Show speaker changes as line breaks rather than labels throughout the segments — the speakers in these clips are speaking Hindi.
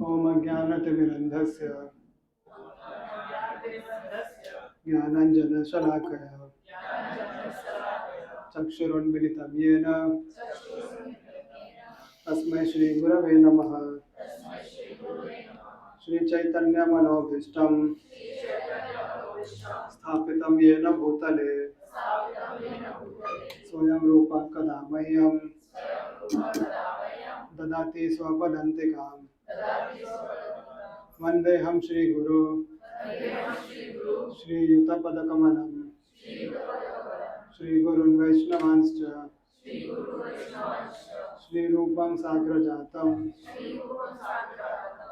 ओम अज्ञानतिमिरन्धस्य ज्ञानाञ्जनशलाकया चक्षुरुन्मिलितं येन तस्मै श्रीगुरवे नमः। श्रीचैतन्यमनोभीष्टं स्थापितं येन भूतले स्वयं रूपः कदा मह्यं ददाति स्वपदान्तिकाम्। वन्देऽहं श्रीगुरो श्रीयुतपदकमलं श्रीगुरुन् वैष्णवांश्च श्रीरूपं साग्रजातं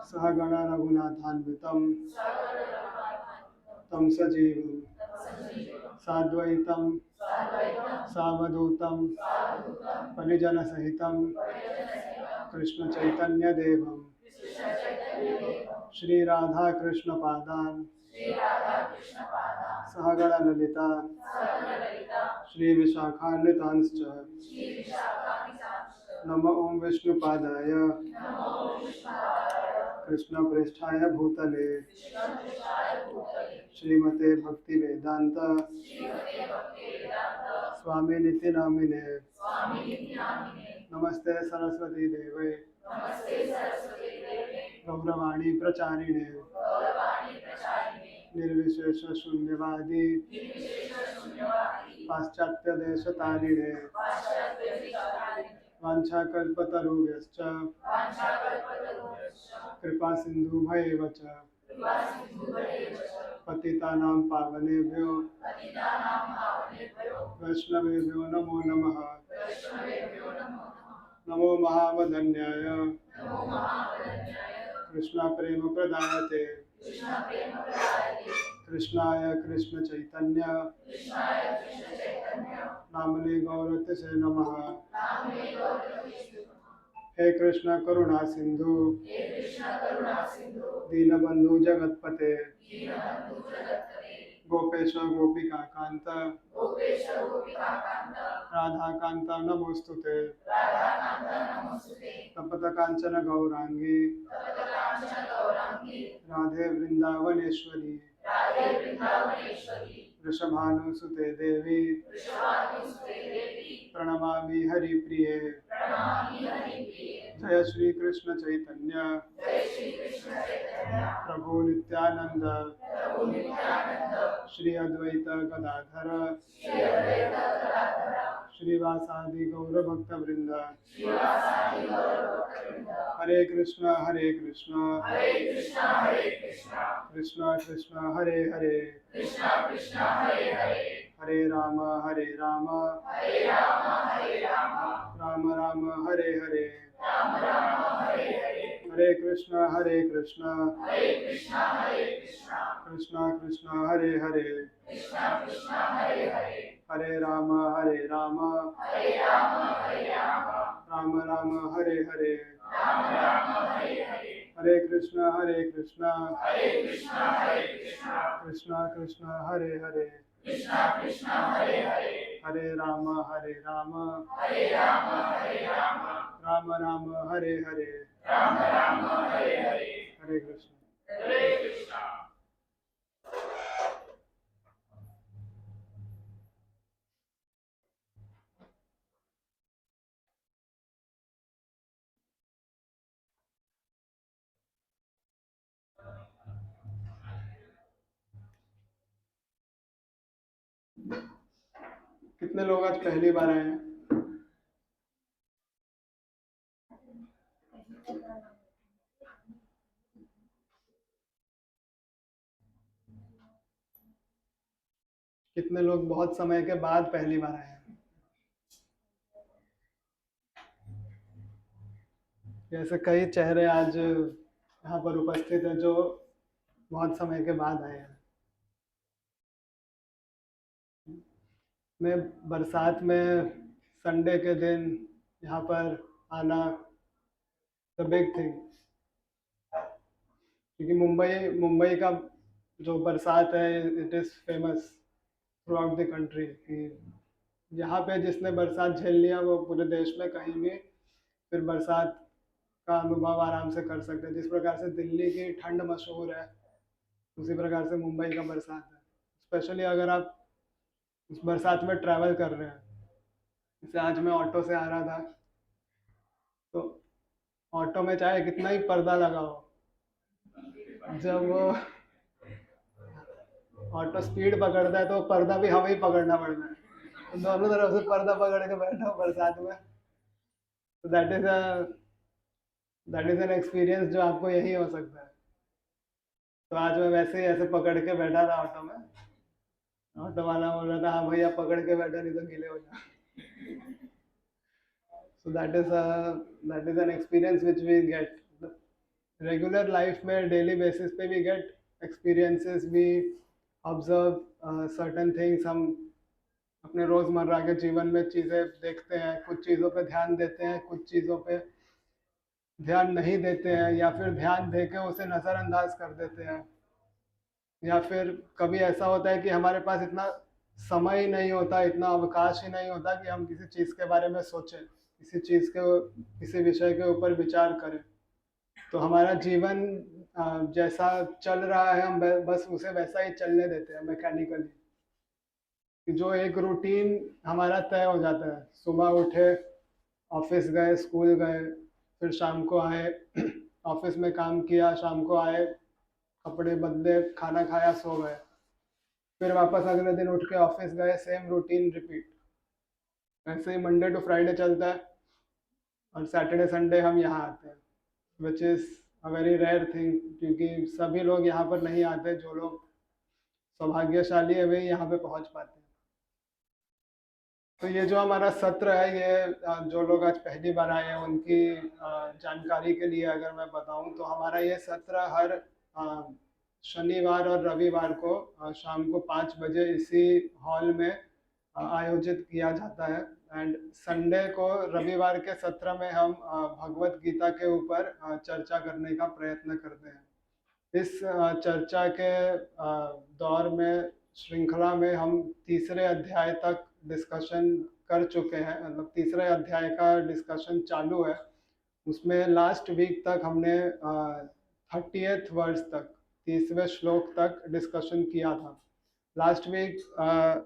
सहगण रघुनाथान्वितं तं सजीवं साद्वैतं सावधूतं परिजनसहितं कृष्णचैतन्यदेवं श्रीराधाकृष्णपादान् सहगण ललिता श्रीविशाखान्वितांश्च नमो ओं विष्णुपादाय कृष्णप्रेष्ठाय भूतले श्रीमते भक्तिवेदांत स्वामिनिति नामिने नमस्ते सरस्वती देवे गौरवाणी प्रचारिणे निर्विशेष शून्यवादी पाश्चात्य देशतारिणे वाञ्छाकल्पतरुभ्यश्च कृपा सिन्धुभ्येव च पतितानां पावनेभ्यो वैष्णवेभ्यो नमो नमः। नमो महावदन्याय कृष्ण प्रेम प्रदायते कृष्णाय कृष्ण चैतन्य नामने गौरतिसे नमः। हे कृष्ण करुणा सिंधु दीनबंधु जगतपते गोपेश गोपिका कांत राधा कांत नमोस्तुते तपत कांचन गौरांगी राधे वृंदावनेश्वरी वृषभानुसुते देवी प्रणमामि हरिप्रिये। जय श्री कृष्ण चैतन्य प्रभु नित्यानंद श्री अद्वैत गदाधर श्रीवासादि गौर भक्त वृंद। हरे कृष्ण कृष्ण कृष्ण हरे हरे हरे राम राम राम हरे हरे। हरे कृष्ण कृष्ण कृष्ण हरे हरे हरे राम राम राम हरे हरे। हरे कृष्ण कृष्ण कृष्ण हरे हरे हरे राम राम राम हरे हरे। हरे कृष्ण। कितने लोग आज पहली बार आए हैं? कितने लोग बहुत समय के बाद पहली बार आए हैं? जैसे कई चेहरे आज यहाँ पर उपस्थित हैं जो बहुत समय के बाद आए हैं। मैं बरसात में संडे के दिन यहाँ पर आना द बिग थिंग, क्योंकि मुंबई का जो बरसात है it is famous through out the country. यहाँ पे जिसने बरसात झेल लिया वो पूरे देश में कहीं भी फिर बरसात का अनुभव आराम से कर सकते हैं। जिस प्रकार से दिल्ली की ठंड मशहूर है, उसी प्रकार से मुंबई का बरसात है। स्पेशली अगर आप उस बरसात में ट्रैवल कर रहे हैं, जैसे आज मैं ऑटो से आ रहा था, तो ऑटो में चाहे कितना ही पर्दा लगा हो, जब वो ऑटो स्पीड पकड़ता है तो पर्दा भी हमें ही पकड़ना पड़ता है। तो दोनों तरफ से पर्दा पकड़ के बैठा हो बरसात में, तो दैट इज एन एक्सपीरियंस जो आपको यही हो सकता है। तो आज मैं वैसे ही ऐसे पकड़ के बैठा था ऑटो में। ऑटो वाला बोल रहा था, हाँ भैया पकड़ के बैठा नहीं तो गीले हो जाओ। So that is an experience which we get regular life में। डेली बेसिस पे we get experiences, we observe certain things. हम अपने रोज़मर्रा के जीवन में चीज़ें देखते हैं, कुछ चीज़ों पे ध्यान देते हैं, कुछ चीज़ों पे ध्यान नहीं देते हैं, या फिर ध्यान दे के उसे नज़रअंदाज कर देते हैं। या फिर कभी ऐसा होता है कि हमारे पास इतना समय ही नहीं होता, इतना अवकाश ही नहीं होता कि हम किसी चीज़ के बारे में सोचें, किसी विषय के ऊपर विचार करें। तो हमारा जीवन जैसा चल रहा है, हम बस उसे वैसा ही चलने देते हैं मैकेनिकली। कि जो एक रूटीन हमारा तय हो जाता है, सुबह उठे, ऑफिस गए, स्कूल गए, फिर शाम को आए, ऑफिस में काम किया, शाम को आए, कपड़े बदले, खाना खाया, सो गए, फिर वापस अगले दिन उठ के ऑफिस गए, सेम रूटीन रिपीट। ऐसे ही मंडे टू फ्राइडे चलता है, और सैटरडे संडे हम यहाँ आते हैं, which is a very rare thing, क्योंकि सभी लोग यहाँ पर नहीं आते। जो लोग सौभाग्यशाली है वे यहाँ पे पहुँच पाते हैं। तो ये जो हमारा सत्र है, ये जो लोग आज पहली बार आए हैं उनकी जानकारी के लिए अगर मैं बताऊं, तो हमारा ये सत्र हर शनिवार और रविवार को शाम को 5 बजे इसी हॉल में आयोजित किया जाता है। एंड संडे को, रविवार के सत्र में हम भगवत गीता के ऊपर चर्चा करने का प्रयत्न करते हैं। इस चर्चा के दौर में, श्रृंखला में, हम तीसरे अध्याय तक डिस्कशन कर चुके हैं। मतलब तीसरे अध्याय का डिस्कशन चालू है। उसमें लास्ट वीक तक हमने 30th वर्स तक, 30वें श्लोक तक डिस्कशन किया था। लास्ट वीक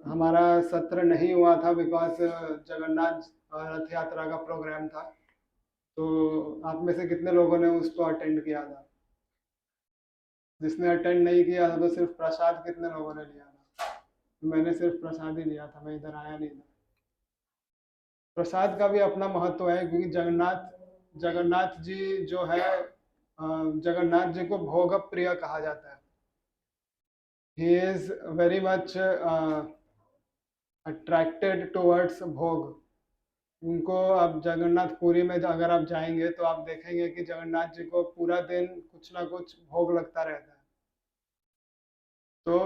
हमारा सत्र नहीं हुआ था बिकॉज जगन्नाथ रथ यात्रा का प्रोग्राम था। तो आप में से कितने लोगों ने उसको अटेंड किया था? जिसने अटेंड नहीं किया था, तो सिर्फ प्रसाद कितने लोगों ने लिया था? मैंने सिर्फ प्रसाद ही लिया था, मैं इधर आया नहीं था। प्रसाद का भी अपना महत्व है, क्योंकि जगन्नाथ जी जो है, जगन्नाथ जी को भोग प्रिय कहा जाता है। He is very much attracted towards भोग। उनको, अब जगन्नाथपुरी में अगर आप जाएंगे तो आप देखेंगे कि जगन्नाथ जी को पूरा दिन कुछ ना कुछ भोग लगता रहता है। तो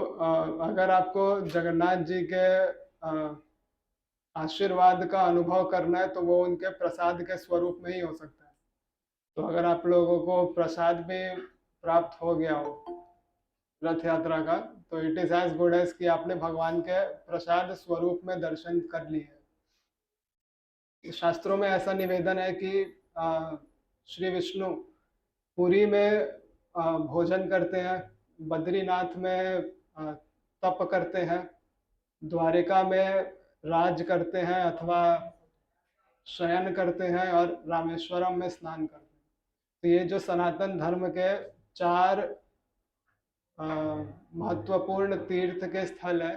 अगर आपको जगन्नाथ जी के आशीर्वाद का अनुभव करना है, तो वो उनके प्रसाद के स्वरूप में ही हो सकता है। तो अगर आप लोगों को प्रसाद भी प्राप्त हो गया हो रथ यात्रा का, तो it is as good as कि आपने भगवान के प्रसाद स्वरूप में दर्शन कर लिए। शास्त्रों में ऐसा निवेदन है कि श्री विष्णु पुरी में भोजन करते हैं, बद्रीनाथ में तप करते हैं, द्वारिका में राज करते हैं अथवा शयन करते हैं, और रामेश्वरम में स्नान करते हैं। तो ये जो सनातन धर्म के 4 महत्वपूर्ण तीर्थ के स्थल है,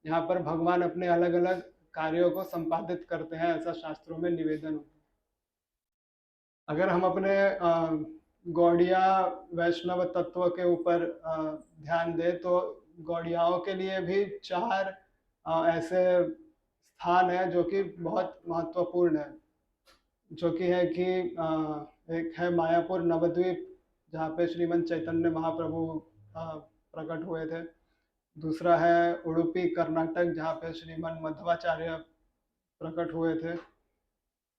यहाँ पर भगवान अपने अलग अलग कार्यों को संपादित करते हैं, ऐसा शास्त्रों में निवेदन होता है। अगर हम अपने गौड़िया वैष्णव तत्व के ऊपर ध्यान दें, तो गौड़ियाओं के लिए भी 4 ऐसे स्थान है जो कि बहुत महत्वपूर्ण है। जो कि है कि एक है मायापुर नवद्वीप, जहाँ पे श्रीमंत चैतन्य महाप्रभु प्रकट हुए थे। दूसरा है उडुपी कर्नाटक, जहाँ पे श्रीमंत मध्वाचार्य प्रकट हुए थे।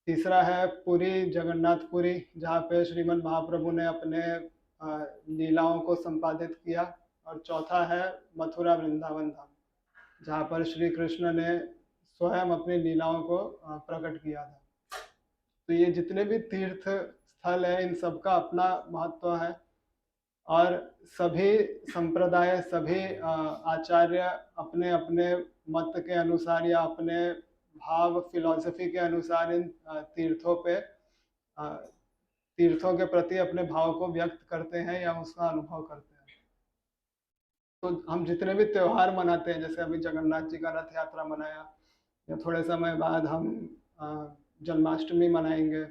तीसरा है पुरी, जगन्नाथपुरी, जहाँ पे श्रीमंत महाप्रभु ने अपने लीलाओं को संपादित किया। और चौथा है मथुरा वृंदावन धाम, जहाँ पर श्री कृष्ण ने स्वयं अपनी लीलाओं को प्रकट किया था। तो ये जितने भी तीर्थ स्थल है, इन सबका अपना महत्व है। और सभी संप्रदाय, सभी आचार्य अपने अपने मत के अनुसार या अपने भाव फिलॉसफी के अनुसार इन तीर्थों पे तीर्थों के प्रति अपने भाव को व्यक्त करते हैं या उसका अनुभव करते हैं। तो हम जितने भी त्योहार मनाते हैं, जैसे अभी जगन्नाथ जी का रथ यात्रा मनाया, या थोड़े समय बाद हम जन्माष्टमी मनाएंगे,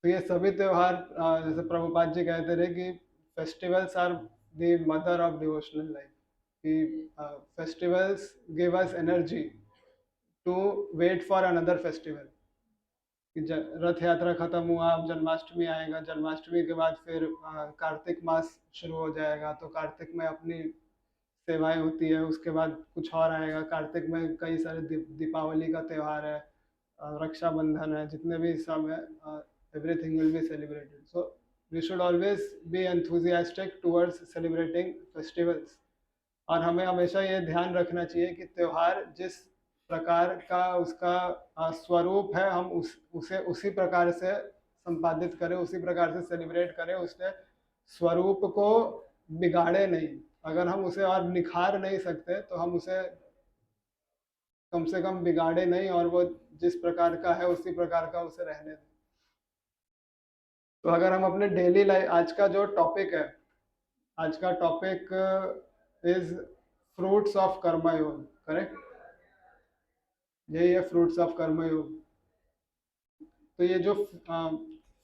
तो ये सभी त्योहार जैसे प्रभुपाद जी कहते रहे कि festivals are the mother of devotional life, कि festivals give us energy to wait for another festival. कि रथ यात्रा खत्म हुआ, अब जन्माष्टमी आएगा, जन्माष्टमी के बाद फिर कार्तिक मास शुरू हो जाएगा, तो कार्तिक में अपनी सेवाएं होती है, उसके बाद कुछ और आएगा, कार्तिक में कई सारे दीपावली का त्यौहार है, रक्षाबंधन है, जितने भी सब है, everything will be celebrated. So we should always be enthusiastic towards celebrating festivals. और हमें हमेशा ये ध्यान रखना चाहिए कि त्योहार जिस प्रकार का उसका स्वरूप है, हम उसे उसी प्रकार से संपादित करें, उसी प्रकार से सेलिब्रेट करें, उसके स्वरूप को बिगाड़े नहीं। अगर हम उसे और निखार नहीं सकते तो हम उसे कम से कम बिगाड़े नहीं, और वो जिस प्रकार का है उसी प्रकार का उसे रहने दें। तो अगर हम अपने डेली लाइफ, आज का जो टॉपिक है, आज का टॉपिक इज फ्रूट्स ऑफ कर्मयोग, करेक्ट? यही है फ्रूट्स ऑफ कर्मयोग। तो ये जो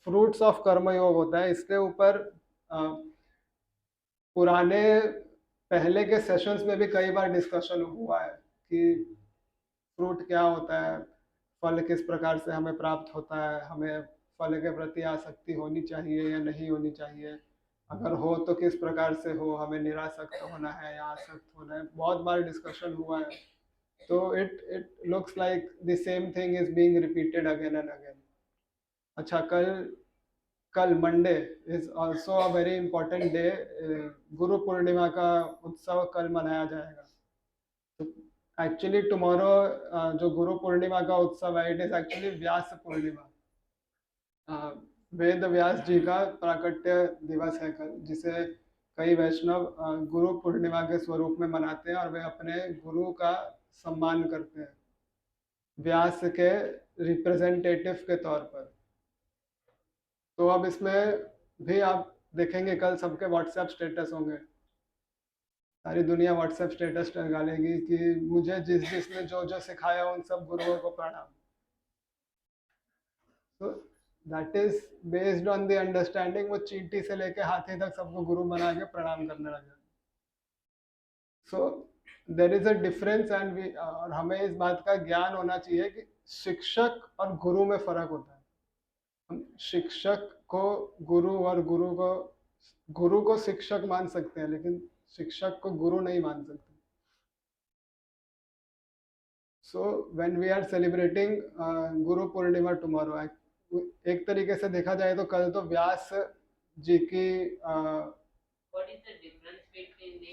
फ्रूट्स ऑफ कर्मयोग होता है, इसके ऊपर पुराने पहले के सेशंस में भी कई बार डिस्कशन हुआ है कि फ्रूट क्या होता है, फल किस प्रकार से हमें प्राप्त होता है, हमें फल के प्रति आसक्ति होनी चाहिए या नहीं होनी चाहिए, अगर हो तो किस प्रकार से हो, हमें निरासक्त होना है या आसक्त होना है, बहुत बार डिस्कशन हुआ है। तो it looks like the same thing is being repeated again and again. अच्छा, कल Monday is also a very important day. Guru Purnima का उत्सव कल मनाया जाएगा। तो एक्चुअली टुमारो जो गुरु पूर्णिमा का उत्सव है, it is actually Vyas Purnima. Ved Vyas जी का प्राकट्य दिवस है कल, जिसे कई वैष्णव गुरु पूर्णिमा के स्वरूप में मनाते हैं, और वे अपने गुरु का सम्मान करते हैं व्यास के रिप्रेजेंटेटिव के तौर पर। तो अब इसमें भी आप देखेंगे कल सबके व्हाट्सएप स्टेटस होंगे, सारी दुनिया व्हाट्सएप स्टेटस डालेगी कि मुझे जिसने जो जो सिखाया उन सब गुरुओं को प्रणाम। तो that is based on the understanding, वो चींटी से लेके हाथी तक सबको गुरु बना के प्रणाम करने लगे। So there is a difference, and we, और हमें इस बात का ज्ञान होना चाहिए कि शिक्षक और गुरु में फर्क होता है। हम शिक्षक को गुरु और गुरु को शिक्षक मान सकते हैं, लेकिन शिक्षक को गुरु नहीं मान सकते। So when we are celebrating Guru Purnima tomorrow, एक तरीके से देखा जाए तो कल तो व्यास जी की
what is the difference between the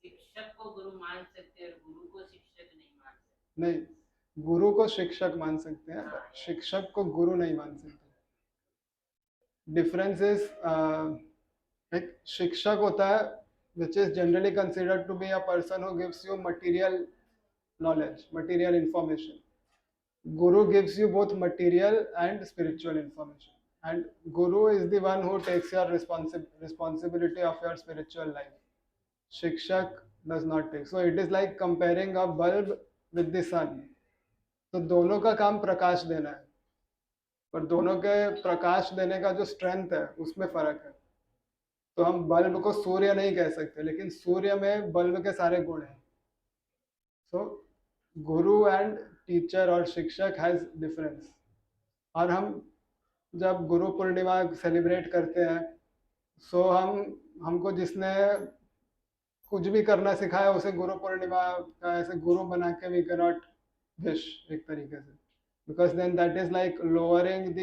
शिक्षक को गुरु मान सकते हैं और गुरु को शिक्षक नहीं मान सकते?
नहीं, गुरु को शिक्षक मान सकते हैं, शिक्षक को गुरु नहीं मान सकते। डिफरेंस इज, एक शिक्षक होता है which is generally considered to be a person who gives you material knowledge, material information. Guru gives you both material and spiritual information, and Guru is the one who takes your responsibility of your spiritual life. Shikshak does not take. So it is like comparing a bulb with the sun. तो दोनों का काम प्रकाश देना है, पर दोनों के प्रकाश देने का जो स्ट्रेंथ है उसमें फर्क है। तो हम बल्ब को सूर्य नहीं कह सकते, लेकिन सूर्य में बल्ब के सारे गुण हैं। सो गुरु एंड टीचर और शिक्षक हैज डिफरेंस। और हम जब गुरु पूर्णिमा सेलिब्रेट करते हैं, सो हमको जिसने कुछ भी करना सिखाया उसे गुरु पूर्णिमा का ऐसे गुरु बना के वी कैन नॉट विश, एक तरीके से, because then that is like lowering the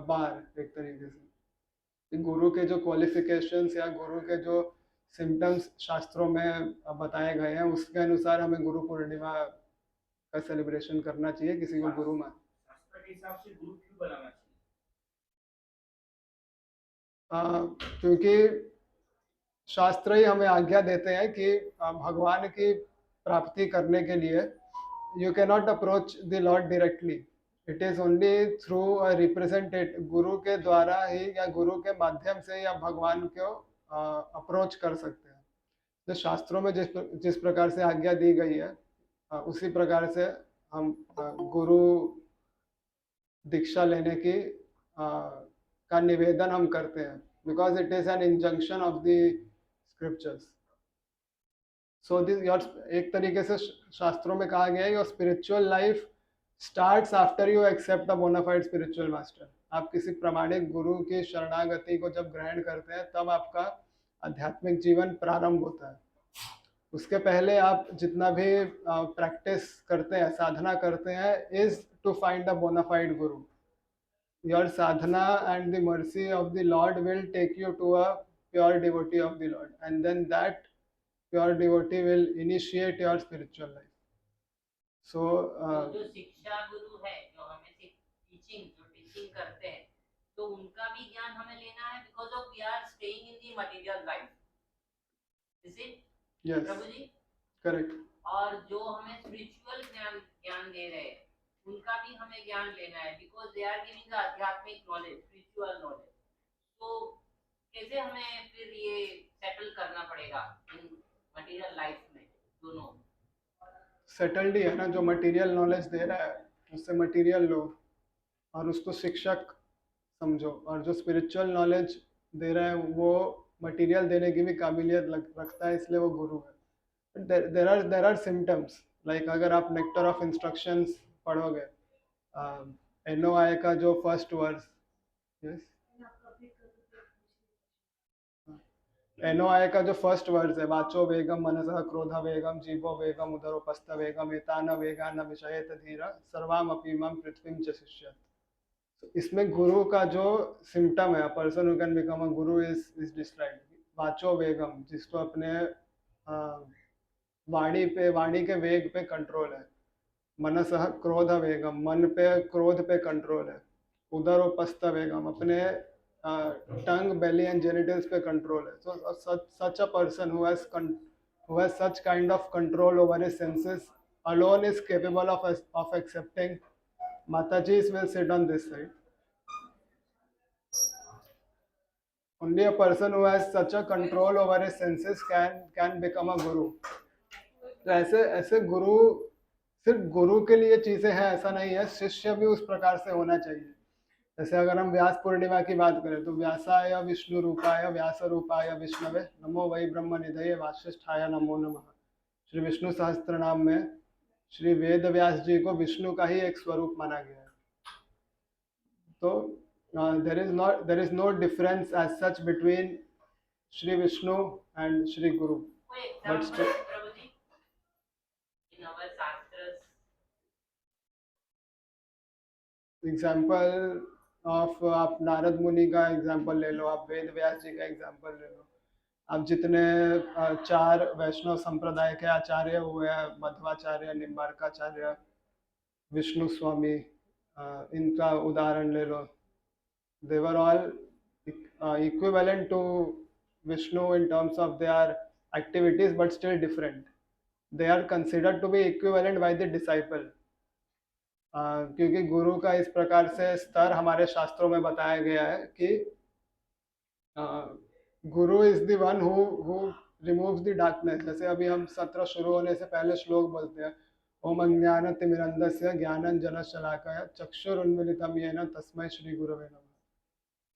bar एक तरीके से। गुरु के जो क्वालिफिकेशंस या गुरु के जो सिम्टम्स शास्त्रों में बताए गए हैं, उसके अनुसार हमें गुरु पूर्णिमा का सेलिब्रेशन करना चाहिए, किसी को गुरु मान।
शास्त्र के हिसाब से गुरु क्यों बनाना चाहिए?
क्योंकि शास्त्र ही हमें आज्ञा देते हैं कि भगवान की प्राप्ति करने के लिए you can not approach the Lord directly, it is only through a representative, गुरु के द्वारा ही या गुरु के माध्यम से या भगवान को अप्रोच कर सकते हैं। तो शास्त्रों में जिस प्रकार से आज्ञा दी गई है उसी प्रकार से हम गुरु दीक्षा लेने की का निवेदन हम करते हैं, because it is an injunction of the scriptures. So this your, एक तरीके से शास्त्रों में कहा गया है your spiritual life starts after you accept the bonafide spiritual master. आप किसी प्रामाणिक गुरु की शरणागति को जब ग्रहण करते हैं तब आपका आध्यात्मिक जीवन प्रारंभ होता है। उसके पहले आप जितना भी प्रैक्टिस करते हैं, साधना करते हैं, is to find the bona fide guru. Your sadhana and the mercy of the lord will take you to a pure devotee of the lord, and then that pure devotee will initiate your spiritual life. So
जो शिक्षा गुरु है, जो हमें टीचिंग करते हैं, तो उनका भी ज्ञान हमें लेना है, because of we are staying in the material life, is it?
Yes,
प्रभु जी,
करेक्ट।
और जो हमें स्पिरिचुअल ज्ञान दे रहे हैं, उनका भी हमें ज्ञान लेना है, because they are giving the आध्यात्मिक नॉलेज, स्पिरिचुअल नॉलेज। तो कैसे हमें फिर ये सेटल करना पड़ेगा इन मटेरियल लाइफ में? दोनों
सेटल्ड ही है ना, जो मटेरियल नॉलेज दे रहा है उससे मटेरियल लो और उसको शिक्षक समझो, और जो स्पिरिचुअल नॉलेज दे रहा है वो मटेरियल देने की भी काबिलियत रखता है, इसलिए वो गुरु है। देर आर सिम्टम्स, लाइक अगर आप नेक्टर ऑफ इंस्ट्रक्शंस पढ़ोगे, NOI का जो फर्स्ट वर्स, यस, NOI का जो फर्स्ट वर्स है, वाचो वेगम मनसः क्रोध वेगम जीवो वेगम उदरोपस्थ वेगम एतान वेगान विषयेत धीरा सर्वाम अपीमम पृथ्वीम च शिष्यत्। इसमें गुरु का जो सिम्टम है, person who can become a Guru is described. वाचो वेगम, जिसको अपने वाणी के वेग पे कंट्रोल है। मनसः क्रोध वेगम, मन पे क्रोध पे कंट्रोल है। उदरोपस्थ वेगम, अपने टंग, बेली एंड जेनिटल्स पे कंट्रोल है। So such a person who has such kind of control over his senses alone is capable of accepting Mataji's will sit on this side. Only a person who has such a control over his senses can become a guru. तो ऐसे गुरु, सिर्फ गुरु के लिए चीजें हैं ऐसा नहीं है, शिष्य भी उस प्रकार से होना चाहिए। जैसे अगर हम व्यास पूर्णिमा की बात करें तो व्यासाय विष्णु रूपाय व्यास रूपाय विष्णवे नमो वै ब्रह्म निधये वासिष्ठाय नमो नमः। श्री विष्णु सहस्त्र नाम में श्री वेद व्यास जी को विष्णु का ही एक स्वरूप माना गया है। तो there is no difference as such between Shri Vishnu and Shri Guru. But still,
in our shastras,
example of, आप नारद मुनि का एग्जाम्पल ले लो, आप वेद व्यास जी का एग्जाम्पल ले लो, आप जितने 4 वैष्णव संप्रदाय के आचार्य हुए हैं, मध्वाचार्य, निम्बार्काचार्य, विष्णु स्वामी, इनका उदाहरण ले लो। They were all equivalent to Vishnu in terms of their activities, but still different. They are considered to be equivalent by the disciple. क्योंकि गुरु का इस प्रकार से स्तर हमारे शास्त्रों में बताया गया है कि गुरु is the one who removes the darkness. जैसे अभी हम सत्र शुरू होने से पहले श्लोक बोलते हैं, ओम अज्ञानतिमिरन्धस्य ज्ञानाञ्जनशलाकया चक्षुरुन्मीलितं येन तस्मै श्री गुरवे नमः।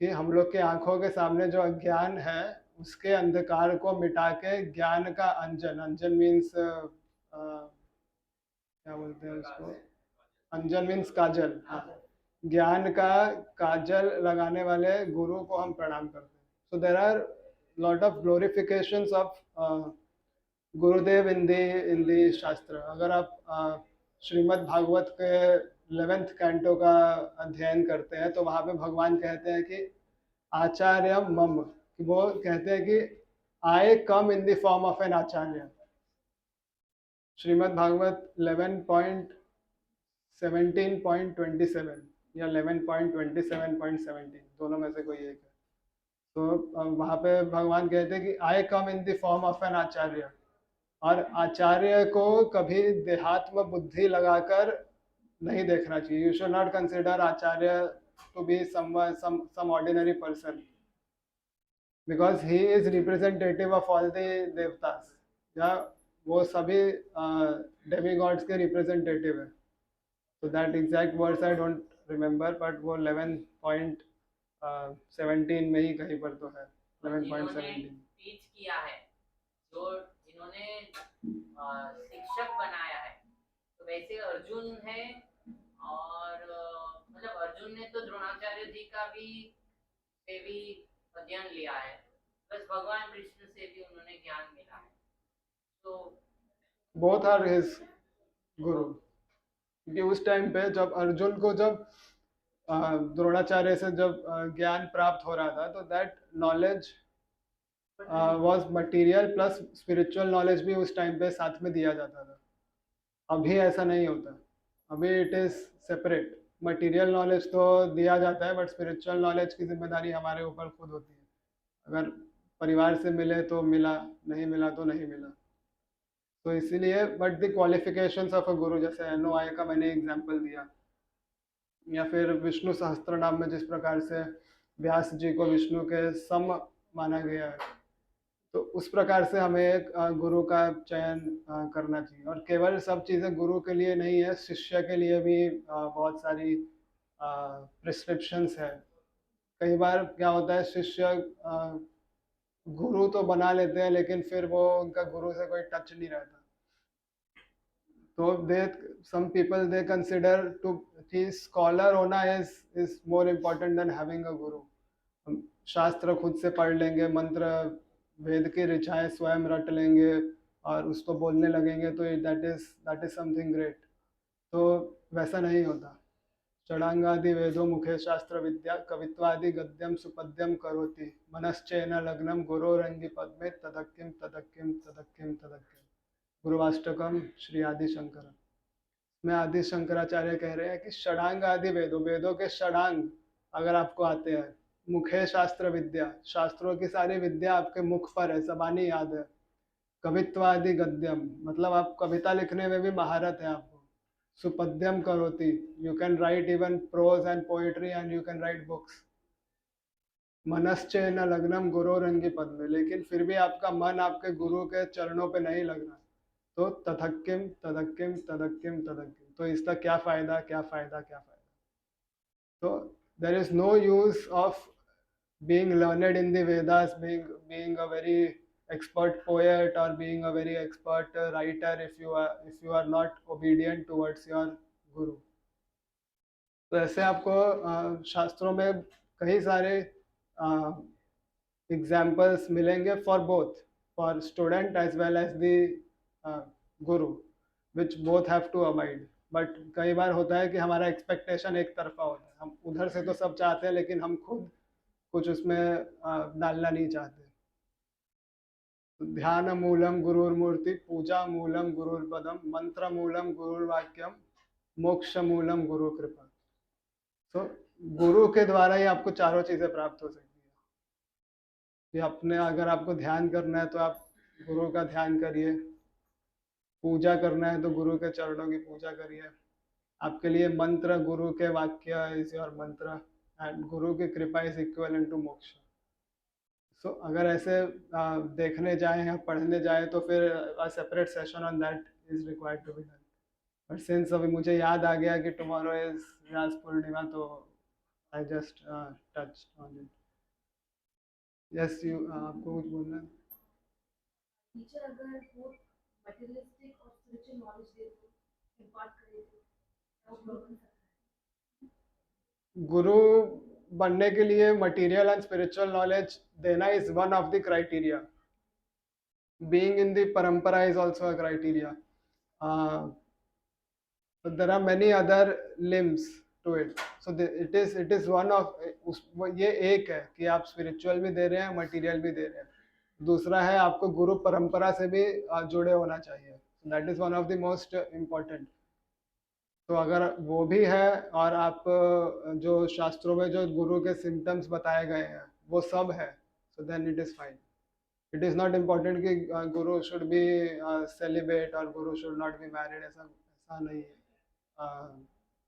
कि हम लोग के आंखों के सामने जो अज्ञान है उसके अंधकार को मिटा के ज्ञान का अंजन, अंजन मीन्स क्या बोलते हैं उसको, अंजन मीन्स काजल, हाँ, ज्ञान का काजल लगाने वाले गुरु को हम प्रणाम करते हैं। So there are lot of glorifications of Gurudev in दी शास्त्र। अगर आप श्रीमद् भागवत के 11th कैंटो का अध्ययन करते हैं तो वहाँ पे भगवान कहते हैं कि आचार्य मम, वो कहते हैं कि I come in the form of an acharya. Srimad Bhagavat 11.17.27 या 11.27.17, दोनों में से कोई एक है। तो वहाँ पे भगवान कहते हैं कि I come in the form of an acharya, और आचार्य को कभी देहात्म बुद्धि लगाकर नहीं देखना चाहिए. You should not consider acharya to be some ordinary person, because he is representative of all the devatas. या वो सभी डेमी गॉड्स के रिप्रेजेंटेटिव है. तो that exact words I don't remember, but वो 11.17 में ही कहीं पर तो है. 11.17
टीच किया है, जो जिन्होंने शिक्षक बनाया है, तो वैसे अर्जुन है. और मतलब अर्जुन ने तो द्रोणाचार्य जी का भी से भी अध्ययन लिया है, बस भगवान कृष्ण से भी उन्होंने ज्ञान मिला है. तो
बोथ आर हिज गुरु. क्योंकि उस टाइम पे जब अर्जुन को जब द्रोणाचार्य से जब ज्ञान प्राप्त हो रहा था, तो that knowledge was material plus spiritual knowledge भी उस टाइम पे साथ में दिया जाता था. अभी ऐसा नहीं होता. अभी it is separate. Material knowledge तो दिया जाता है, बट स्पिरिचुअल नॉलेज की जिम्मेदारी हमारे ऊपर खुद होती है. अगर परिवार से मिले तो मिला, नहीं मिला तो नहीं मिला. तो इसीलिए but the qualifications of a गुरु, जैसे NOI का मैंने एग्जांपल दिया, या फिर विष्णु सहस्त्र नाम में जिस प्रकार से व्यास जी को विष्णु के सम माना गया है, तो उस प्रकार से हमें एक गुरु का चयन करना चाहिए. और केवल सब चीज़ें गुरु के लिए नहीं है, शिष्य के लिए भी बहुत सारी प्रिस्क्रिप्शंस है. कई बार क्या होता है, शिष्य गुरु तो बना लेते हैं, लेकिन फिर वो उनका गुरु से कोई टच नहीं रहता. तो they some people they consider to कि स्कॉलर होना is more important than having a guru. हम शास्त्र खुद से पढ़ लेंगे, मंत्र वेद की ऋचाएं स्वयं रट लेंगे और उसको बोलने लगेंगे, तो दैट इज समथिंग ग्रेट. तो वैसा नहीं होता. षडांगादि वेदो मुखे शास्त्र विद्या कवित्वादि गद्यम सुपद्यम करोति मनश्चेन लग्नम गुरोरंगी पद्मे तदक्किम तदक्किम तदक्किम तदक्किम. गुरुवाष्टकम श्री आदि शंकर में आदि शंकराचार्य कह रहे हैं कि षडांग आदि वेदों, वेदों के षडांग अगर आपको आते हैं, मुखे शास्त्र विद्या, शास्त्रों की सारी विद्या आपके मुख पर है, जबानी याद है. कवित्वादि गद्यम, मतलब आप कविता लिखने में भी महारत है आपको. सुपद्यम करोति, you can write even prose and poetry and you can write books. मनश्चेन लग्नम गुरोरंगी पद में, लेकिन फिर भी आपका मन आपके गुरु के चरणों पे नहीं लग रहा, तो तथक्किम तदक्किम तदक्किम तदक्किम. तो इसका क्या फायदा, क्या फायदा, क्या फायदा. तो there is no use of being learned in the Vedas, being a very expert poet or being a very expert writer if you are not obedient towards your guru. तो ऐसे आपको शास्त्रों में कई सारे एग्जाम्पल्स मिलेंगे for both, for student as well as the guru, which both have to avoid. But कई बार होता है कि हमारा एक्सपेक्टेशन एक तरफा होता है. हम उधर से तो सब चाहते हैं, लेकिन हम खुद कुछ उसमें डालना नहीं चाहते. ध्यान मूलम गुरुर्मूर्ति, पूजा मूलम गुरुर्पदम, मंत्र मूलम गुरुर्वाक्यम, मोक्ष मूलम गुरु कृपा. तो गुरु के द्वारा ही आपको चारों चीजें प्राप्त हो सकती है. कि अपने अगर आपको ध्यान करना है तो आप गुरु का ध्यान करिए. पूजा करना है तो गुरु के चरणों की पूजा करिए. आपके लिए मंत्र, गुरु के वाक्य इज योर मंत्र, एंड गुरु की कृपा इज इक्विवेलेंट टू मोक्ष. सो अगर ऐसे देखने जाएं या पढ़ने जाएं तो फिर separate session on that is required to be done. But since अभी मुझे याद आ गया कि टुमारो इज व्यास पूर्णिमा, तो I just touch on it. Yes, you आपको कुछ बोलना है?
टीचर अगर वो मटेरियलिस्टिक और स्पिरिचुअल नॉलेज दे तो इम्पार्ट करे तो वो गुरु बन सकता है.
गुरु बनने के लिए मटेरियल एंड स्पिरिचुअल नॉलेज देना is one of the criteria. Being in the parampara is also a criteria. There are many other limbs to it. So it is one of, ये एक है कि आप स्पिरिचुअल भी दे रहे हैं, मटेरियल भी दे रहे हैं. दूसरा है आपको गुरु परंपरा से भी जुड़े होना चाहिए. That is one of the most important. तो अगर वो भी है और आप जो शास्त्रों में जो गुरु के सिम्टम्स बताए गए हैं वो सब है, so then it is fine. It is not important कि guru should be celibate or guru should not be married. ऐसा नहीं है.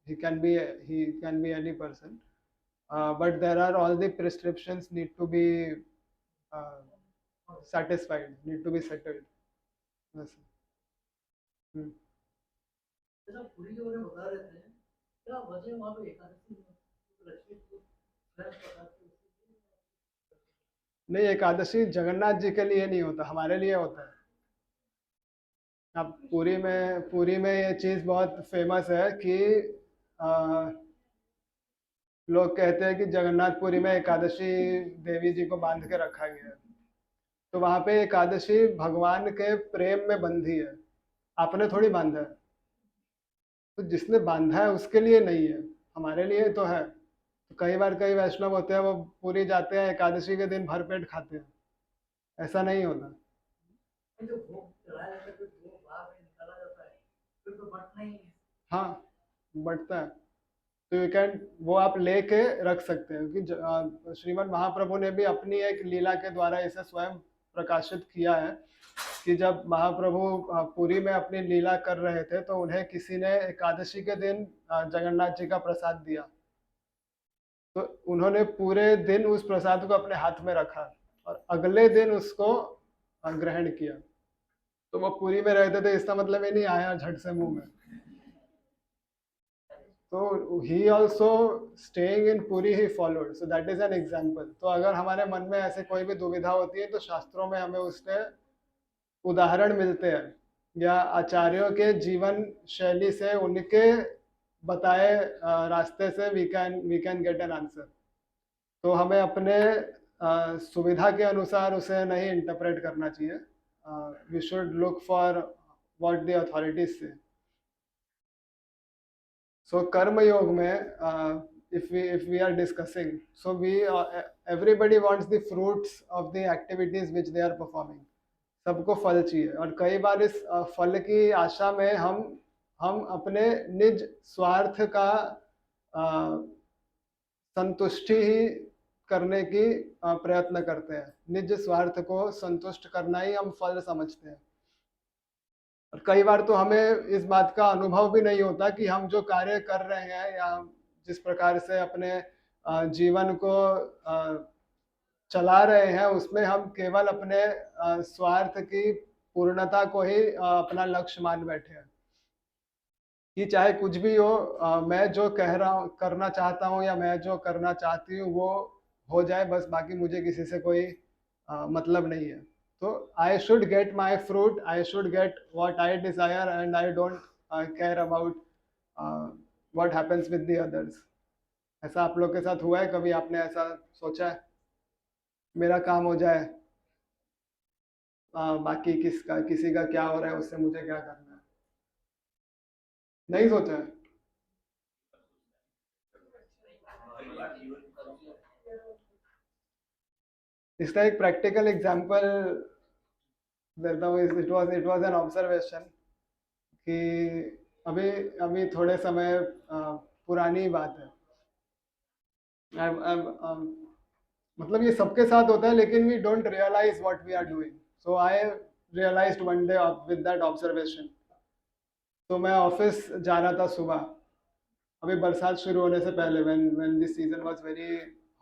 He can be any person, but there are all the prescriptions need to be uh, satisfied, need to be settled. Yes.
जैसा पुरी के बारे में बता रहे थे, क्या वजह वहाँ पे एकादशी में लक्ष्मी को स्वयं पकाते हैं?
नहीं, एकादशी जगन्नाथ जी के लिए नहीं होता, हमारे लिए होता है. अब पुरी में ये चीज बहुत फेमस है कि लोग कहते हैं कि जगन्नाथपुरी में एकादशी देवी जी को बांध के रखा गया है. तो वहां पे एकादशी भगवान के प्रेम में बंधी है, आपने थोड़ी बांधा है. तो जिसने बांधा है उसके लिए नहीं है, हमारे लिए तो है. तो कई बार कई वैष्णव होते हैं, वो पूरी जाते हैं, एकादशी के दिन भरपेट खाते हैं. ऐसा नहीं होता.
जो भोग चढ़ाया जाता है, फिर भोग बाहर में निकाला जाता है, फिर तो बटना ही है.
हाँ, बटता है. तो यू कैन, वो आप लेके रख सकते हैं, क्योंकि श्रीमद् महाप्रभु ने भी अपनी एक लीला के द्वारा इसे स्वयं प्रकाशित किया है कि जब महाप्रभु पुरी में अपनी लीला कर रहे थे तो उन्हें किसी ने एकादशी के दिन जगन्नाथ जी का प्रसाद दिया. तो उन्होंने पूरे दिन उस प्रसाद को अपने हाथ में रखा और अगले दिन उसको ग्रहण किया. तो वो पुरी में रहते थे, इसका मतलब ये नहीं आया झट से मुंह में. तो he also staying in Puri he followed, so that is an example. तो अगर हमारे मन में ऐसे कोई भी दुविधा होती है तो शास्त्रों में हमें उसके उदाहरण मिलते हैं या आचार्यों के जीवन शैली से, उनके बताए रास्ते से we can get an answer. तो हमें अपने सुविधा के अनुसार उसे नहीं इंटरप्रेट करना चाहिए. We should look for what the authorities से. So karma yoga mein, if we are discussing, so everybody wants the fruits of the activities which they are performing. सबको फल चाहिए और कई बार इस फल की आशा में हम अपने निज स्वार्थ का संतुष्टि ही करने की प्रयत्न करते हैं. निज स्वार्थ को संतुष्ट करना ही हम फल समझते हैं. और कई बार तो हमें इस बात का अनुभव भी नहीं होता कि हम जो कार्य कर रहे हैं या जिस प्रकार से अपने जीवन को चला रहे हैं उसमें हम केवल अपने स्वार्थ की पूर्णता को ही अपना लक्ष्य मान बैठे हैं कि चाहे कुछ भी हो, मैं जो कह रहा हूँ, करना चाहता हूँ या मैं जो करना चाहती हूँ वो हो जाए बस, बाकी मुझे किसी से कोई मतलब नहीं है. So I should get my fruit, I should get what I desire, and I don't care about what happens with the others. ऐसा आप लोग के साथ हुआ है कभी? आपने ऐसा सोचा है मेरा काम हो जाए, बाकी किसी का क्या हो रहा है उससे मुझे क्या करना है? नहीं सोचा है. इसका एक प्रैक्टिकल एग्जांपल देता हूँ. इट वाज एन ऑब्जर्वेशन कि अभी थोड़े समय पुरानी बात है. मतलब ये सबके साथ होता है लेकिन we don't realise what we are doing. So I realised one day with that observation. तो मैं ऑफिस जा रहा था सुबह, अभी बरसात शुरू होने से पहले, when this season was very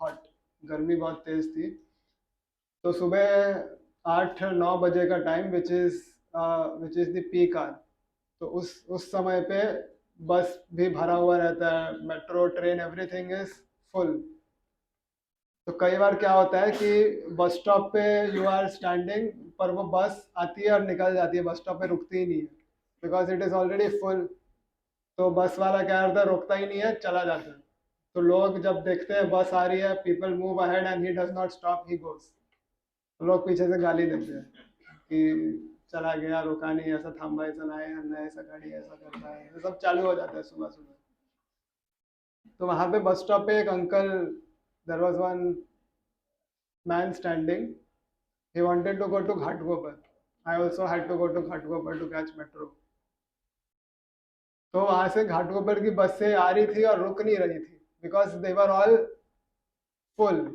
hot, गर्मी बहुत तेज थी. तो सुबह 8-9 बजे का time which is the peak hour. तो उस समय पे बस भी भरा हुआ रहता है, metro train everything is full. तो कई बार क्या होता है कि बस स्टॉप पे यू आर स्टैंडिंग, पर वो बस आती है और निकल जाती है, बस स्टॉप पे रुकती ही नहीं है because it is already full. तो बस वाला क्या करता है, रुकता ही नहीं है, चला जाता है. तो लोग जब देखते हैं बस आ रही है, people move ahead and he does not stop, he goes. लोग पीछे से गाली देते हैं कि चला गया, रुका नहीं, ऐसा थांबा, ऐसा नहीं, ऐसा गाड़ी ऐसा करता है, ये सब चालू हो जाता है सुबह सुबह. तो वहाँ पे बस स्टॉप पे एक uncle, there was one man standing, he wanted to go to Ghatkopar. I also had to go to Ghatkopar to catch metro. तो वहाँ से घाटकोपर की बस से आ रही थी और रुक नहीं रही थी because they were all full.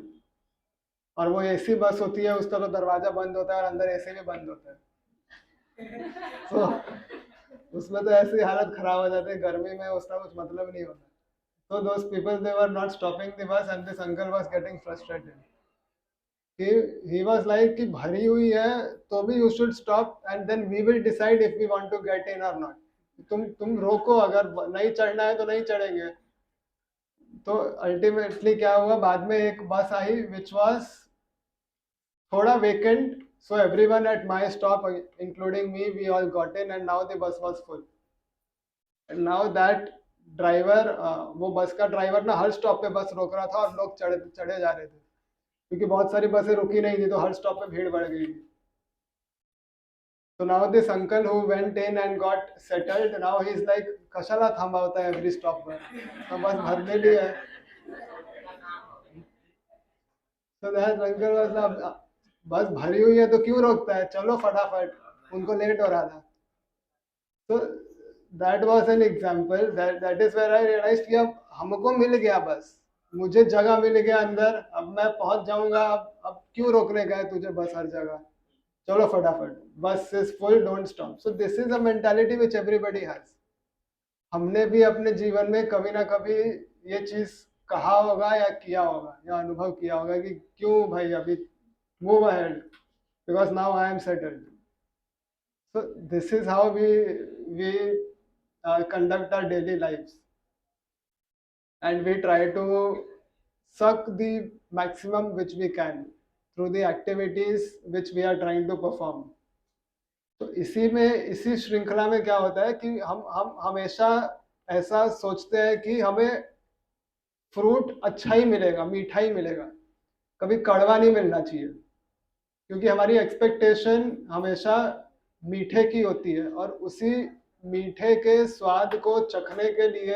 और वो एसी बस होती है, उसका तो दरवाजा बंद होता है और अंदर एसी भी बंद होता है। तो उसमें तो ऐसी हालत खराब हो जाती है गर्मी में, उसका कुछ मतलब नहीं होता। So those people, they were not stopping the bus and this uncle was getting frustrated. He was like कि भरी हुई है तो भी you should stop and then we will decide if we want to get in or not. तुम रोको, अगर नहीं चढ़ना है तो नहीं चढ़ेंगे। तो अल्टीमेटली क्या हुआ, बाद में एक बस आई which was थोड़ा vacant, so everyone at my stop including me, we all got in and now the bus was full. And now that driver, वो बस का ड्राइवर ना हर स्टॉप पे बस रोक रहा था और लोग चढ़े चढ़े जा रहे थे, क्योंकि बहुत सारी बसें रुकी नहीं थी तो हर स्टॉप पे भीड़ बढ़ गई थी। So now this uncle who went in and got settled, now he's like कशाला थांबवता है एवरी स्टॉप पर, तो बस भरलेली है। So that uncle was like, बस भरी हुई है तो क्यों रोकता है, चलो फटाफट, उनको लेट हो रहा था। So that was an example, that is where I realized कि अब हमको मिल गया बस, मुझे जगह मिल गया अंदर, अब मैं पहुंच जाऊंगा, अब क्यों रोकने का है तुझे बस हर जगह, चलो फटाफट, बस is full, don't stop. So this is a mentality which everybody has. हमने भी अपने जीवन में कभी ना कभी ये चीज कहा होगा या किया होगा या अनुभव किया होगा कि क्यों भाई अभी, move ahead because now I am settled. So this is how we conduct our daily lives, and we try to suck the maximum which we can through the activities which we are trying to perform. तो इसी श्रृंखला में क्या होता है कि हम हमेशा ऐसा सोचते हैं कि हमें फ्रूट अच्छा ही मिलेगा, मीठा ही मिलेगा, कभी कड़वा नहीं मिलना चाहिए, क्योंकि हमारी एक्सपेक्टेशन हमेशा मीठे की होती है, और उसी मीठे के स्वाद को चखने के लिए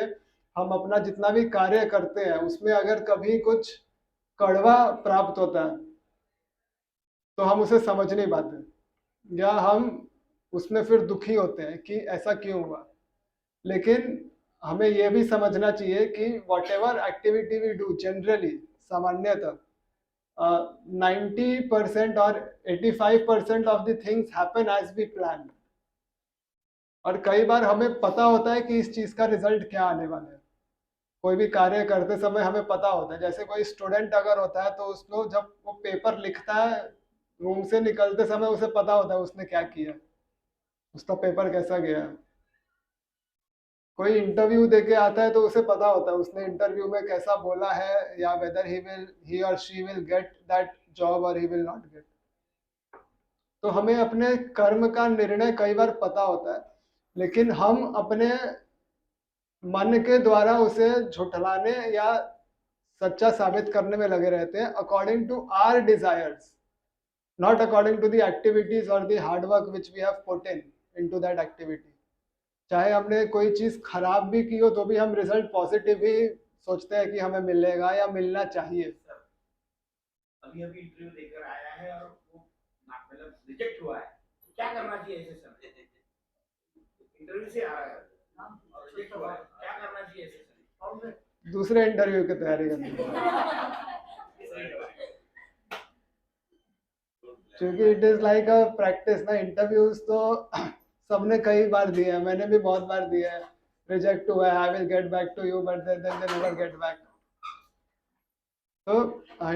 हम अपना जितना भी कार्य करते हैं उसमें अगर कभी कुछ कड़वा प्राप्त होता है तो हम उसे समझ नहीं पाते, या हम उसमें फिर दुखी होते हैं कि ऐसा क्यों हुआ। लेकिन हमें यह भी समझना चाहिए कि whatever activity we do generally, सामान्यतः 90% और 85% of the things happen as we plan. और कई बार हमें पता होता है कि इस चीज का रिजल्ट क्या आने वाला है, कोई भी कार्य करते समय हमें पता होता है। जैसे कोई स्टूडेंट अगर होता है तो उसको जब वो पेपर लिखता है, रूम से निकलते समय उसे पता होता है उसने क्या किया, उसका पेपर कैसा गया। कोई इंटरव्यू देके आता है तो उसे पता होता है उसने इंटरव्यू में कैसा बोला है, या वेदर ही और she will get that job और ही विल नॉट गेट। तो हमें अपने कर्म का निर्णय कई बार पता होता है, लेकिन हम अपने मन के द्वारा उसे झुठलाने या सच्चा साबित करने में लगे रहते हैं, according to our desires, not according to the activities और the hard work which we have put in into that activity. चाहे हमने कोई चीज खराब भी की हो तो भी हम रिजल्ट पॉजिटिव ही सोचते हैं कि हमें मिलेगा या मिलना चाहिए।
अभी अभी इंटरव्यू देकर आया है और वो मतलब रिजेक्ट हुआ है, तो क्या करना चाहिए ऐसे समय? इंटरव्यू से आ रहा है और रिजेक्ट हुआ है, क्या करना चाहिए ऐसे समय?
दूसरे इंटरव्यू की तैयारी करनी है, क्योंकि it is like a practice ना। इंटरव्यूज तो सबने कई बार दिए हैं, मैंने भी बहुत बार दिया है, रिजेक्ट हुआ है, I will get back to you, but then they never get back. तो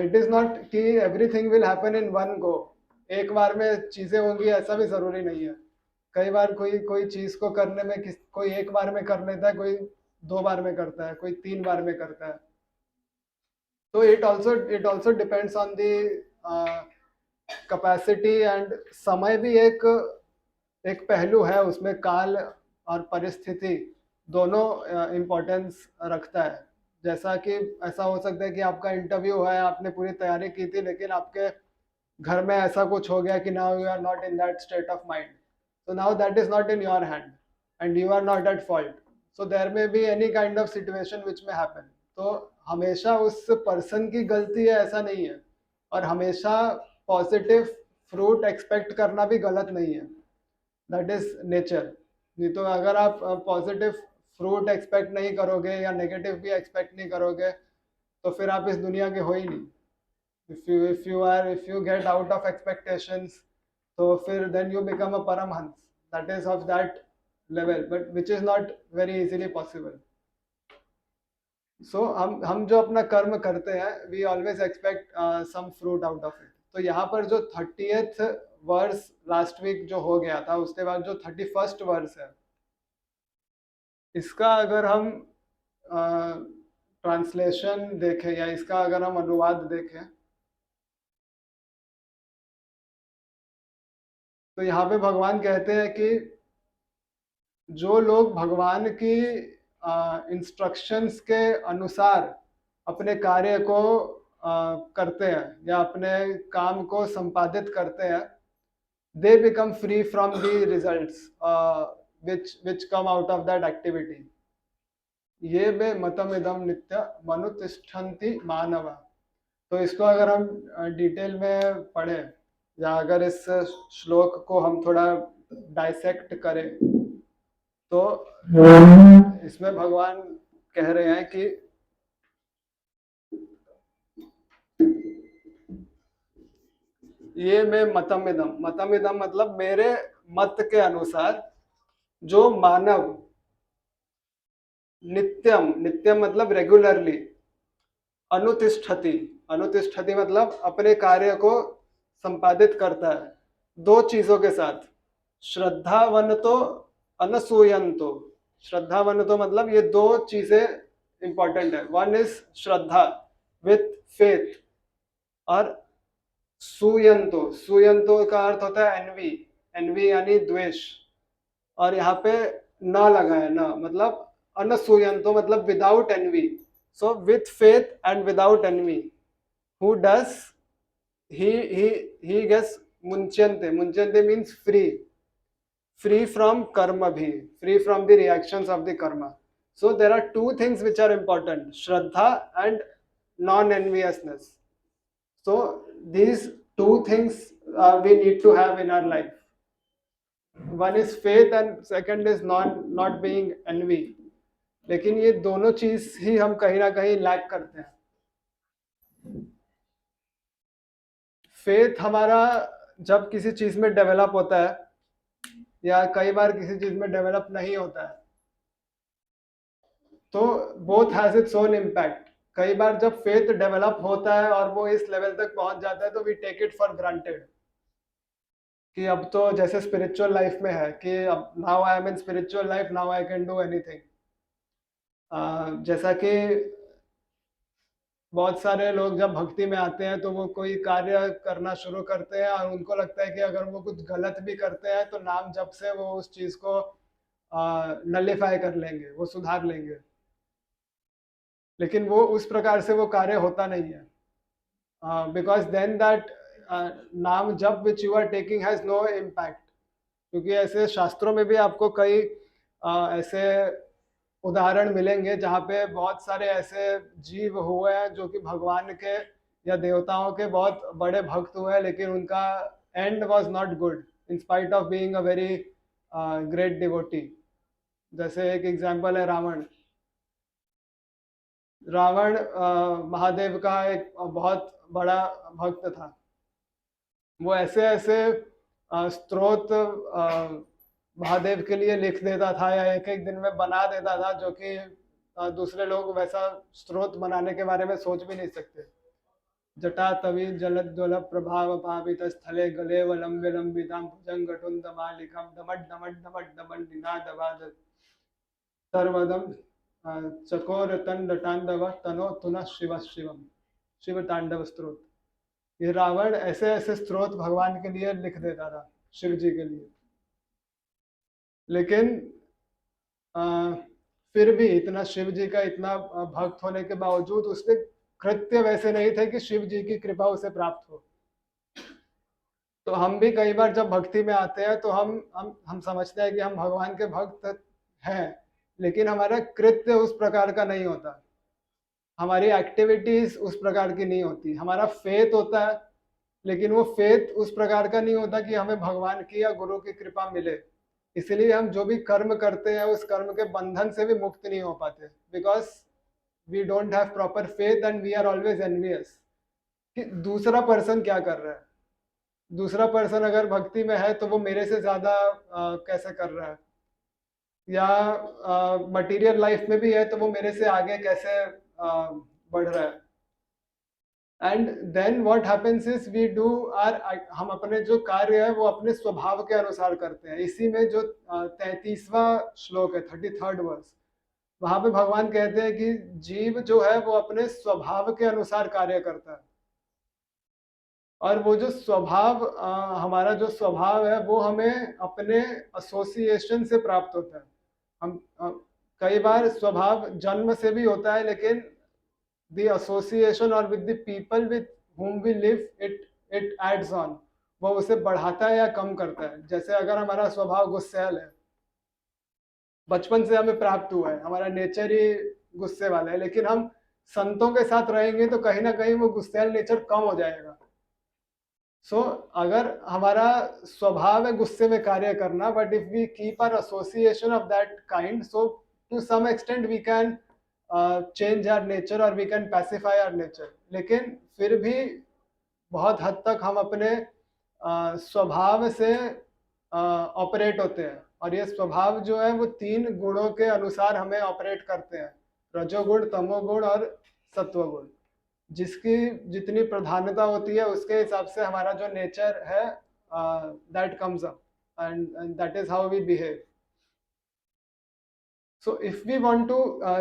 इट इज नॉट कि everything will happen in one go, एक बार में चीजें होंगी ऐसा भी जरूरी नहीं है। कई बार कोई चीज को करने में कोई एक बार में कर लेता है, कोई 2 बार में करता है, कोई 3 बार में करता है। तो it also depends on the capacity, and समय भी एक पहलू है उसमें, काल और परिस्थिति दोनों इम्पोर्टेंस रखता है। जैसा कि ऐसा हो सकता है कि आपका इंटरव्यू है, आपने पूरी तैयारी की थी, लेकिन आपके घर में ऐसा कुछ हो गया कि now you are not in that state of mind, so now that is not in your hand and you are not at fault, so there may be any kind of situation which may happen। तो हमेशा उस पर्सन की गलती है ऐसा नहीं है, और हमेशा पॉजिटिव फ्रूट एक्सपेक्ट करना भी गलत नहीं है, दैट इज नेचर। नहीं तो अगर आप पॉजिटिव फ्रूट एक्सपेक्ट नहीं करोगे या नेगेटिव भी एक्सपेक्ट नहीं करोगे तो फिर आप इस दुनिया के हो ही नहीं। if you get out of expectations, तो फिर then you become a paramhans, that is of that level, but which is not very easily possible. So हम जो अपना कर्म करते हैं, we always expect some fruit out of it. तो यहाँ पर जो 30th वर्स लास्ट वीक जो हो गया था, उसके बाद जो 31st वर्स है, इसका अगर हम ट्रांसलेशन देखें या इसका अगर हम अनुवाद देखें, तो यहाँ पे भगवान कहते हैं कि जो लोग भगवान की इंस्ट्रक्शंस के अनुसार अपने कार्य को करते हैं या अपने काम को संपादित करते हैं, they become free from the results which come out of that activity. ये में मतम इदम नित्य मनुतिष्ठन्ति मानव. तो इसको अगर हम डिटेल में पढ़ें या अगर इस श्लोक को हम थोड़ा डाइसेक्ट करें, तो इसमें भगवान कह रहे हैं कि ये में मतम इदम मतलब मेरे मत के अनुसार जो मानव नित्यम मतलब रेगुलरली, अनुतिष्ठति मतलब अपने कार्य को संपादित करता है, दो चीजों के साथ, श्रद्धावनतो अनसूयन्तो. श्रद्धावनतो मतलब ये दो चीजें इंपॉर्टेंट है. One is Shraddha with faith, और सूयंतो का अर्थ होता है एनवी यानी द्वेष, और यहाँ पे न लगा है, न मतलब अनसूयंतो मतलब without envy. So with faith and without envy, who does he gets मुंचन्ते means free from karma bhi, free from the reactions of the karma. So there are two things which are important, shraddha and non-enviousness. So these two things we need to have in our life. One is faith and second is not being envy. लेकिन ये दोनों चीज ही हम कहीं ना कहीं लैक करते हैं. फेथ हमारा जब किसी चीज में डेवलप होता है या कई बार किसी चीज में डेवलप नहीं होता है, तो both has its own impact. कई बार जब फेथ डेवलप होता है और वो इस लेवल तक पहुंच जाता है, तो we take it for granted कि अब तो जैसे स्पिरिचुअल लाइफ में है कि अब now I M in spiritual life, now I can do anything. जैसा कि बहुत सारे लोग जब भक्ति में आते हैं तो वो कोई कार्य करना शुरू करते हैं और उनको लगता है कि अगर वो कुछ गलत भी करते हैं तो नाम जप से वो उस चीज को नलिफाई कर लेंगे, वो सुधार लेंगे. लेकिन वो उस प्रकार से वो कार्य होता नहीं है, बिकॉज देन दैट नाम जप which you are taking has no impact. क्योंकि ऐसे शास्त्रों में भी आपको कई ऐसे उदाहरण मिलेंगे जहाँ पे बहुत सारे ऐसे जीव हुए हैं जो कि भगवान के या देवताओं के बहुत बड़े भक्त हुए हैं, लेकिन उनका and was not good in spite of being a very great devotee. जैसे एक एग्जांपल है रावण महादेव का एक बहुत बड़ा भक्त था. वो ऐसे ऐसे स्तोत्र महादेव के लिए लिख देता था या एक दिन में बना देता था, जो कि दूसरे लोग वैसा स्रोत बनाने के बारे में सोच भी नहीं सकते. जटा तवि जलज्वल प्रभाव पावित स्थले गले वलंबे लंबितां भुजंगटुंड मालिकम दमट दमट दमट दमट निनादवाद सर्वदम चकोर तंड तांडव तनो तुन शिव शिवम, शिव तांडव स्त्रोत. ये रावण ऐसे ऐसे स्त्रोत भगवान के लिए लिख देता था, शिव जी के लिए. लेकिन फिर भी इतना शिव जी का इतना भक्त होने के बावजूद उसके कृत्य वैसे नहीं थे कि शिव जी की कृपा उसे प्राप्त हो. तो हम भी कई बार जब भक्ति में आते हैं तो हम समझते हैं कि हम भगवान के भक्त हैं, लेकिन हमारा कृत्य उस प्रकार का नहीं होता, हमारी एक्टिविटीज उस प्रकार की नहीं होती. हमारा फेथ होता है, लेकिन वो फेथ उस प्रकार का नहीं होता कि हमें भगवान की या गुरु की कृपा मिले. इसलिए हम जो भी कर्म करते हैं उस कर्म के बंधन से भी मुक्त नहीं हो पाते, because we don't have proper faith and we are always envious. कि दूसरा पर्सन क्या कर रहा है। दूसरा पर्सन अगर भक्ति में है तो वो मेरे से ज्यादा कैसे कर रहा है, या मटेरियल लाइफ में भी है तो वो मेरे से आगे कैसे बढ़ रहा है। And then what happens is we do are, हम अपने जो कार्य है वो अपने स्वभाव के अनुसार करते हैं। इसी में जो 33वां श्लोक है, 33rd वर्स, वहां पे भगवान कहते हैं कि जीव जो है वो अपने स्वभाव के अनुसार कार्य करता है। और वो जो स्वभाव हमारा जो स्वभाव है वो हमें अपने एसोसिएशन से प्राप्त होता है। हम कई बार स्वभाव जन्म से भी होता है, लेकिन the association or with the people with whom we live, it adds on, वो उसे बढ़ाता है या कम करता है। जैसे अगर हमारा स्वभाव गुस्सैल है, बचपन से हमें प्राप्त हुआ है, हमारा नेचर ही गुस्से वाला है, लेकिन हम संतों के साथ रहेंगे तो कहीं ना कहीं वो गुस्सैल नेचर कम हो जाएगा। सो अगर हमारा स्वभाव है गुस्से में कार्य करना, but if we keep our association of that kind, so to some extent we can change our nature और we can pacify our nature. लेकिन फिर भी बहुत हद तक हम अपने स्वभाव से ऑपरेट होते हैं, और ये स्वभाव जो है वो 3 गुणों के अनुसार हमें ऑपरेट करते हैं, रजोगुण, तमोगुण और सत्वगुण। जिसकी जितनी प्रधानता होती है उसके हिसाब से हमारा जो नेचर है that comes up, and that is how we behave. So if we want to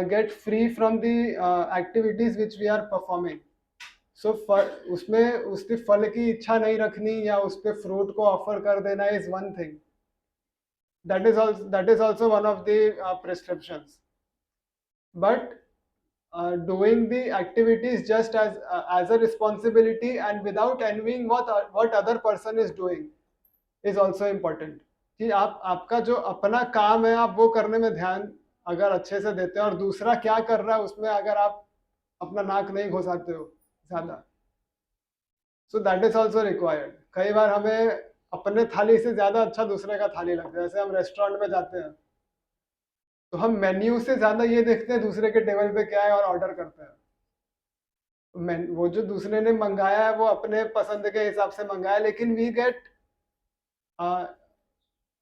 get free from the activities which we are performing, so उसमें उसके फल की इच्छा नहीं रखनी या उस पे फ्रूट को ऑफर कर देना is one thing. That is also one of the prescriptions. But doing the activities just as a responsibility and without envying what other person is doing is also important. कि आपका जो अपना काम है आप वो करने में ध्यान अगर अच्छे से देते हैं, और दूसरा क्या कर रहा है उसमें अगर आप अपना नाक नहीं घुसाते हो ज्यादा, सो दैट इज ऑल्सो रिक्वायर्ड। कई बार हमें अपने थाली से ज्यादा अच्छा दूसरे का थाली लगता है। जैसे हम रेस्टोरेंट में जाते हैं तो हम मेन्यू से ज्यादा ये देखते हैं दूसरे के टेबल पे क्या है और ऑर्डर करते हैं। वो जो दूसरे ने मंगाया है वो अपने पसंद के हिसाब से मंगाया, लेकिन we get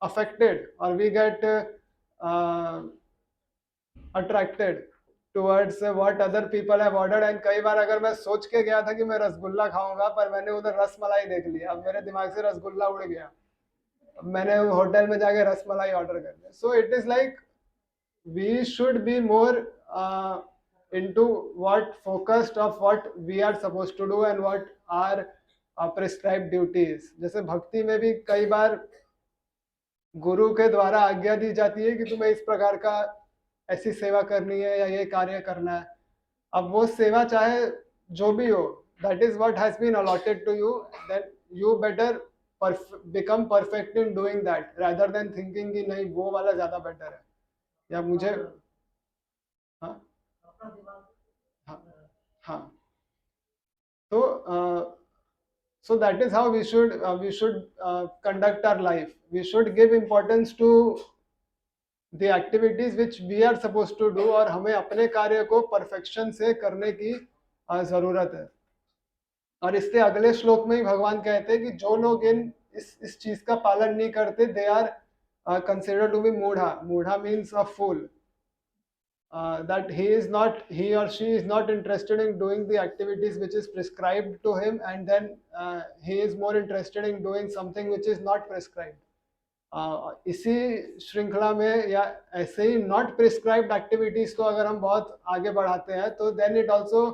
affected or we get attracted towards what other people have ordered। and कई बार अगर मैं सोच के गया था कि मैं रसगुल्ला खाऊंगा पर मैंने उधर रसमलाई देख लिया, अब मेरे दिमाग से रसगुल्ला उड़ गया, मैंने होटल में जाके रसमलाई ऑर्डर कर दिया। So it is like we should be more into what focused of what we are supposed to do and what our prescribed duty is। जैसे भक्ति में भी कई बार गुरु के द्वारा आज्ञा दी जाती है कि तुम्हें इस प्रकार का ऐसी सेवा करनी है या ये कार्य करना है। अब वो सेवा चाहे जो भी हो, that is what has been allotted to you, then you better become perfect in doing that rather than thinking कि नहीं वो वाला ज्यादा बेटर है या मुझे। हाँ
अपना दिमाग।
हाँ हाँ, तो so that is how we should conduct our life। we should give importance to the activities which we are supposed to do, और हमें अपने कार्य को परफेक्शन से करने की जरूरत है। और इसके अगले श्लोक में ही भगवान कहते हैं कि जो लोग इस चीज का पालन नहीं करते, they are considered to be mudha. Mudha means a fool. That he or she is not interested in doing the activities which is prescribed to him, and then he is more interested in doing something which is not prescribed। इसी श्रृंखला में या ऐसे ही नॉट प्रिस्क्राइब्ड एक्टिविटीज को अगर हम बहुत आगे बढ़ाते हैं तो then it also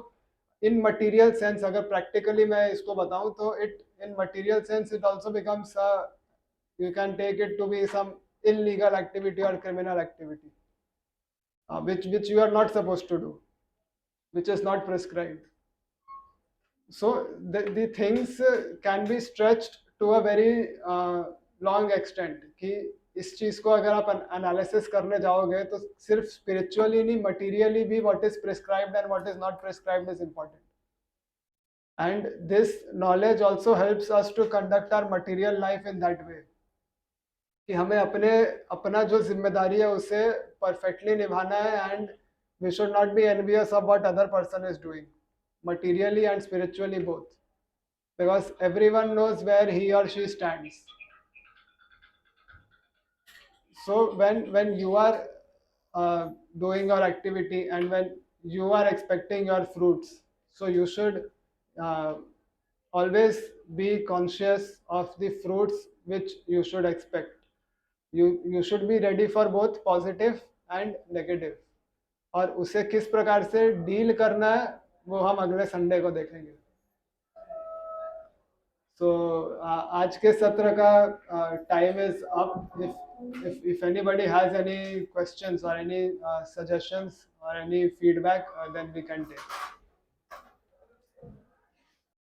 in material sense, अगर प्रैक्टिकली मैं इसको बताऊं तो it in material sense it also becomes, you can take it to be some illegal activity और criminal activity which you are not supposed to do, which is not prescribed। So the things can be stretched to a very long extent कि इस चीज को अगर आप एनालिसिस करने जाओगे तो सिर्फ स्पिरिचुअली नहीं, मटीरियली भी what is prescribed and what is not prescribed is important। and this knowledge also helps us to conduct our material life in that way कि हमें अपना जो जिम्मेदारी है उसे परफेक्टली निभाना है, and we should not be envious of what other person is doing materially and spiritually both. because everyone knows where he or she stands. So when you are doing your activity and when you are expecting your fruits, so you should uh, always be conscious of the fruits which you should expect. You should be ready for both positive and negative. और उसे किस प्रकार से डील करना है वो हम अगले संडे को देखेंगे. So आज के सत्र का time is up. If anybody has any questions or any suggestions or any feedback, then we can take.